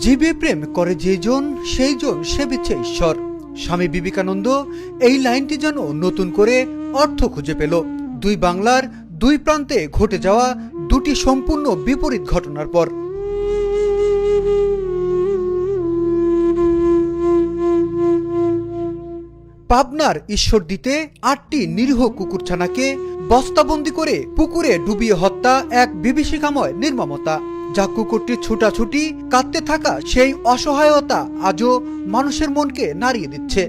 জীবে প্রেম করে যেজন সেইজন সেবিছে ঈশ্বর। স্বামী বিবেকানন্দ এই লাইনটি যেন নতুন করে অর্থ খুঁজে পেল দুই বাংলার দুই প্রান্তে ঘটে যাওয়া দুটি সম্পূর্ণ বিপরীত ঘটনার পর। পাবনার ঈশ্বরদীতে ৮টি নিরীহ কুকুরছানাকে বস্তাবন্দি করে পুকুরে ডুবিয়ে হত্যা এক বিভীষিকাময় নির্মমতা, যা কুকুরটির ছুটাছুটি, কাঁদতে থাকা সেই অসহায়তা আজও মানুষের মনকে নাড়িয়ে দিচ্ছে।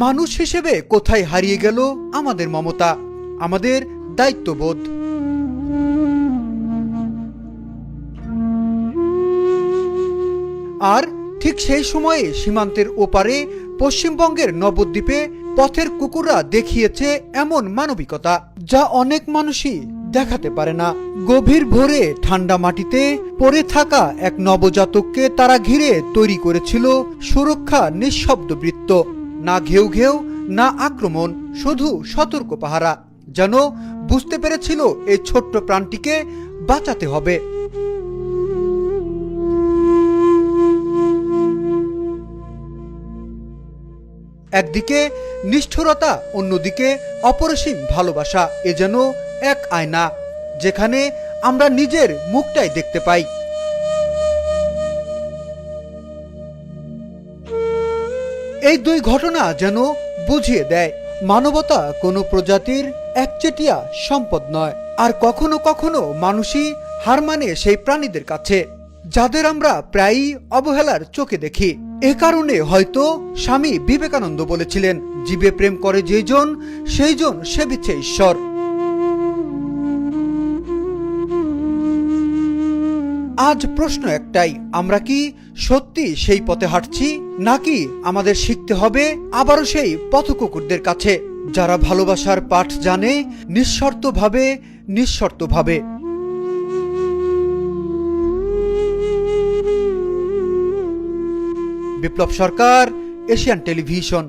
মানুষ হিসেবে কোথায় হারিয়ে গেল আমাদের মমতা, আমাদের দায়িত্ববোধ? আর ঠিক সেই সময়ে সীমান্তের ওপারে পশ্চিমবঙ্গের নবদ্বীপে পথের কুকুররা দেখিয়েছে এমন মানবিকতা যা অনেক মানুষই দেখাতে পারে না। গভীর ভোরে ঠান্ডা মাটিতে পড়ে থাকা এক নবজাতককে তারা ঘিরে তৈরি করেছিল সুরক্ষা নিঃশব্দ বৃত্ত। না ঘেউ ঘেউ, না আক্রমণ, শুধু সতর্ক পাহারা। যেন বুঝতে পেরেছিল এই ছোট্ট প্রাণটিকে বাঁচাতে হবে। একদিকে নিষ্ঠুরতা, অন্যদিকে অপরিসীম ভালোবাসা। এ যেন এক আয়না, যেখানে আমরা নিজের মুখটাই দেখতে পাই। এই দুই ঘটনা যেন বুঝিয়ে দেয়, মানবতা কোনো প্রজাতির একচেটিয়া সম্পদ নয়। আর কখনো কখনো মানুষই হার মানে সেই প্রাণীদের কাছে, যাদের আমরা প্রায়ই অবহেলার চোখে দেখি। এ কারণে হয়তো স্বামী বিবেকানন্দ বলেছিলেন, জীবে প্রেম করে যেজন সেইজন সেবিছে ঈশ্বর। আজ প্রশ্ন একটাই, আমরা কি সত্যি সেই পথে হাঁটছি, নাকি আমাদের শিখতে হবে আবারও সেই পথকুকুরদের কাছে, যারা ভালোবাসার পাঠ জানে নিঃশর্তভাবে। বিপ্লব সরকার, এশিয়ান টেলিভিশন।